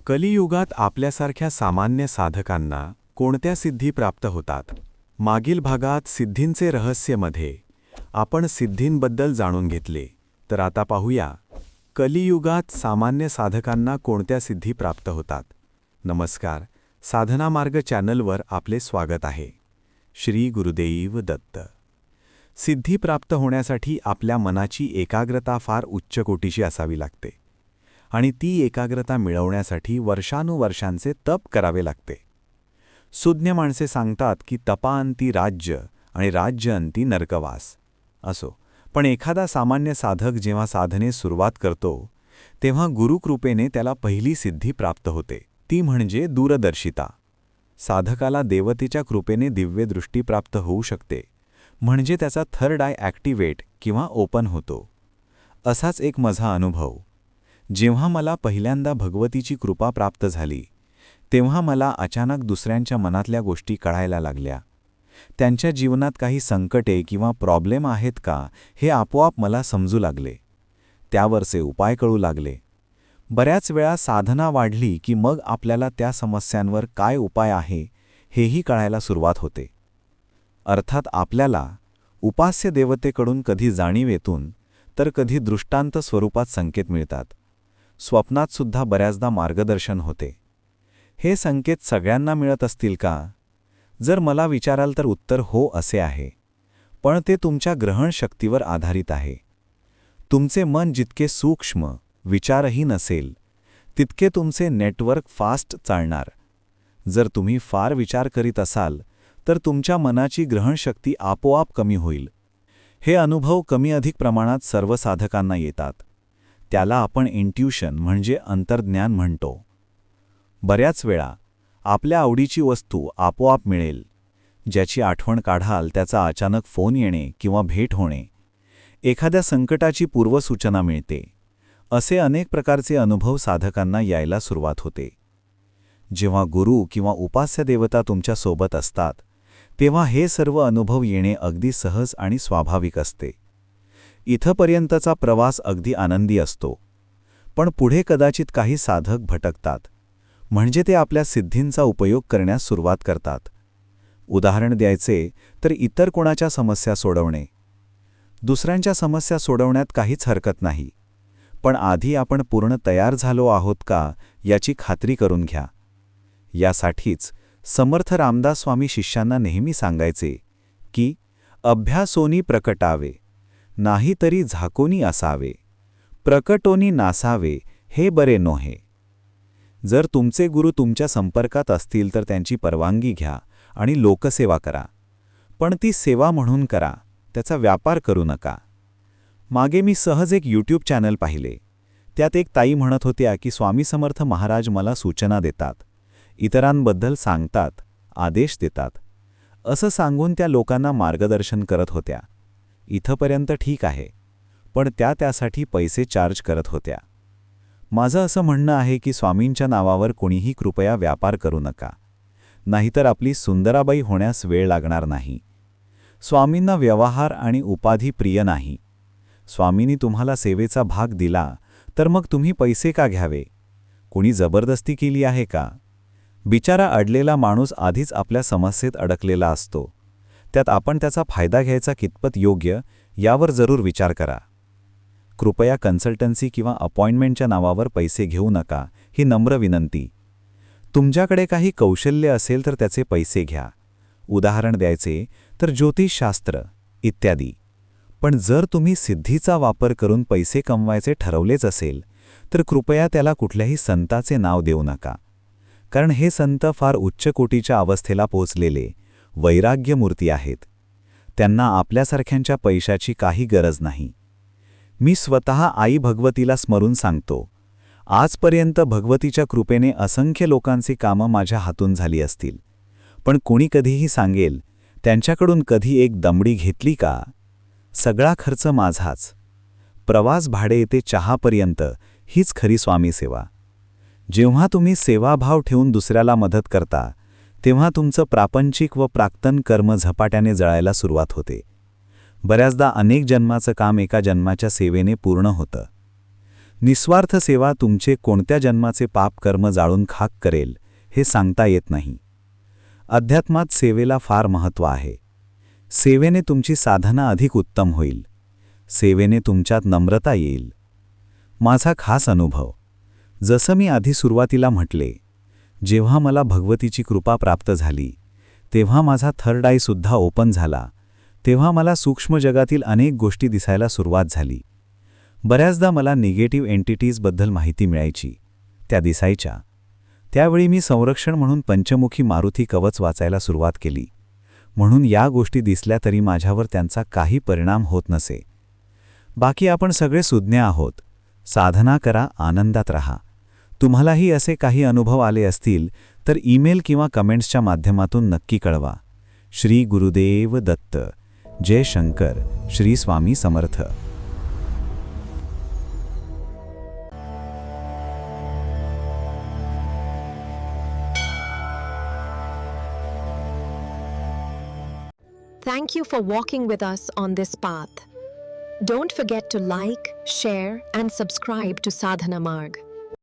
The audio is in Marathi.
कलियुगात आपल्यासारख्या सामान्य साधकांना कोणत्या सिद्धी प्राप्त होतात? मागील भागात सिद्धींचे रहस्यमध्ये आपण सिद्धींबद्दल जाणून घेतले, तर आता पाहूया कलियुगात सामान्य साधकांना कोणत्या सिद्धी प्राप्त होतात. नमस्कार, साधना मार्ग चॅनलवर आपले स्वागत आहे. श्री गुरुदेव दत्त. सिद्धी प्राप्त होण्यासाठी आपल्या मनाची एकाग्रता फार उच्च कोटीची असावी लागते आणि ती एकाग्रता मिळवण्यासाठी वर्षानुवर्षांचे तप करावे लागते. सुज्ञ माणसे सांगतात की तपाअंती राज्य आणि राज्यअंती नरकवास असो, पण एखादा सामान्य साधक जेव्हा साधनेस सुरुवात करतो तेव्हा गुरुकृपेने त्याला पहिली सिद्धी प्राप्त होते, ती म्हणजे दूरदर्शिता. साधकाला देवतेच्या कृपेने दिव्यदृष्टी प्राप्त होऊ शकते, म्हणजे त्याचा थर्ड आय ॲक्टिवेट किंवा ओपन होतो. असाच एक माझा अनुभव. जेव्हा मला पहिल्यांदा भगवतीची कृपा प्राप्त झाली तेव्हा मला अचानक दुसऱ्यांच्या मनातल्या गोष्टी कळायला लागल्या. त्यांच्या जीवनात काही संकटे किंवा प्रॉब्लेम आहेत का हे आपोआप मला समजू लागले. त्यावरचे उपाय कळू लागले. बऱ्याच वेळा साधना वाढली की मग आपल्याला त्या समस्यांवर काय उपाय आहे हेही कळायला सुरुवात होते. अर्थात आपल्याला उपास्य देवतेकडून कधी जाणीव येतून तर कधी दृष्टांत स्वरूपात संकेत मिळतात. स्वप्नात सुद्धा बऱ्याचदा मार्गदर्शन होते. हे संकेत सगळ्यांना मिळत असतील का? जर मला विचाराल तर उत्तर हो असे आहे, पण ते तुमच्या ग्रहणशक्तीवर आधारित आहे. तुमचे मन जितके सूक्ष्म, विचारहीन असेल, तितके तुमचे नेटवर्क फास्ट चालणार. जर तुम्ही फार विचार करीत असाल तर तुमच्या मनाची ग्रहणशक्ती आपोआप कमी होईल. हे अनुभव कमी अधिक प्रमाणात सर्व साधकांना येतात. त्याला आपण इंट्युशन म्हणजे अंतर्ज्ञान म्हणतो. बऱ्याच वेळा आपल्या आवडीची वस्तू आपोआप मिळेल. ज्याची आठवण काढाल त्याचा अचानक फोन येणे किंवा भेट होणे, एखाद्या संकटाची पूर्वसूचना मिळते, असे अनेक प्रकारचे अनुभव साधकांना यायला सुरुवात होते. जेव्हा गुरु किंवा उपास्य देवता तुमच्या सोबत असतात तेव्हा हे सर्व अनुभव येणे अगदी सहज आणि स्वाभाविक असते. इथपर्यंतचा प्रवास अगदी आनंदी असतो, पण पुढे कदाचित काही साधक भटकतात, म्हणजे ते आपल्या सिद्धींचा उपयोग करण्यास सुरुवात करतात. उदाहरण द्यायचे तर इतर कोणाच्या समस्या सोडवणे. दुसऱ्यांच्या समस्या सोडवण्यात काहीच हरकत नाही, पण आधी आपण पूर्ण तयार झालो आहोत का याची खात्री करून घ्या. यासाठीच समर्थ रामदास स्वामी शिष्यांना नेहमी सांगायचे की अभ्यासोनी प्रकटावे, नाही तरी झाकोनी असावे, प्रकटोनी नासावे हे बरे नोहे. जर तुमचे गुरु तुमच्या संपर्कात असतील तर त्यांची परवानगी घ्या आणि लोकसेवा करा, पण ती सेवा म्हणून करा, त्याचा व्यापार करू नका. मागे मी सहज एक यूट्यूब चॅनल पाहिले. त्यात एक ताई म्हणत होत्या की स्वामी समर्थ महाराज मला सूचना देतात, इतरांबद्दल सांगतात, आदेश देतात. असं सांगून त्या लोकांना मार्गदर्शन करत होत्या. इथपर्यंत ठीक आहे, पण त्यासाठी पैसे चार्ज करत होत्या. माझं असं म्हणणं आहे की स्वामींच्या नावावर कोणीही कृपया व्यापार करू नका, नाहीतर आपली सुंदराबाई होण्यास वेळ लागणार नाही. स्वामींना व्यवहार आणि उपाधी प्रिय नाही. स्वामींनी तुम्हाला सेवेचा भाग दिला तर मग तुम्ही पैसे का घ्यावे? कोणी जबरदस्ती केली आहे का? बिचारा अडलेला माणूस आधीच आपल्या समस्येत अडकलेला असतो. त्यात आपण त्याचा फायदा घ्यायचा कितपत योग्य यावर जरूर विचार करा. कृपया कन्सल्टन्सी किंवा अपॉइंटमेंटच्या नावावर पैसे घेऊ नका, ही नम्र विनंती. तुमच्याकडे काही कौशल्य असेल तर त्याचे पैसे घ्या. उदाहरण द्यायचे तर ज्योतिषशास्त्र इत्यादी. पण जर तुम्ही सिद्धीचा वापर करून पैसे कमवायचे ठरवलेच असेल तर कृपया त्याला कुठल्याही संताचे नाव देऊ नका, कारण हे संत फार उच्च कोटीच्या अवस्थेला पोहोचलेले वैराग्यमूर्ती आहेत. त्यांना आपल्यासारख्यांच्या पैशाची काही गरज नाही. मी स्वतः आई भगवतीला स्मरून सांगतो, आजपर्यंत भगवतीच्या कृपेने असंख्य लोकांची कामं माझ्या हातून झाली असतील, पण कोणी कधीही सांगेल त्यांच्याकडून कधी एक दमडी घेतली का? सगळा खर्च माझाच. प्रवास भाडे ते चहापर्यंत हीच खरी स्वामी सेवा. जेव्हा तुम्ही सेवाभाव ठेवून दुसऱ्याला मदत करता तेव्हा तुमचं प्रापंचिक व प्राक्तन कर्म झपाट्याने जळायला सुरुवात होते. बऱ्याचदा अनेक जन्माचं काम एका जन्माच्या सेवेने पूर्ण होतं. निस्वार्थ सेवा तुमचे कोणत्या जन्माचे पाप कर्म जाळून खाक करेल हे सांगता येत नाही. अध्यात्मात सेवेला फार महत्त्व आहे. सेवेने तुमची साधना अधिक उत्तम होईल. सेवेने तुमच्यात नम्रता येईल. माझा खास अनुभव, जसं मी आधी सुरुवातीला म्हटले, जेव्हा मला भगवतीची कृपा प्राप्त झाली तेव्हा माझा थर्ड आय सुद्धा ओपन झाला. तेव्हा मला सूक्ष्म जगातील अनेक गोष्टी दिसायला सुरुवात झाली. बऱ्याचदा मला निगेटिव्ह एंटिटीजबद्दल माहिती मिळायची, त्या दिसायच्या. त्यावेळी मी संरक्षण म्हणून पंचमुखी मारुती कवच वाचायला सुरुवात केली. म्हणून या गोष्टी दिसल्या तरी माझ्यावर त्यांचा काही परिणाम होत नसे. बाकी आपण सगळे सुज्ञ आहोत. साधना करा, आनंदात राहा. तुम्हालाही असे काही अनुभव आले असतील तर ईमेल किंवा कमेंट्सच्या माध्यमातून नक्की कळवा. श्री गुरुदेव दत्त. जय Shankar. Shri Swami Samarth. Thank you for walking with us on this path. Don't forget to like, share, and subscribe to Sadhana Marg.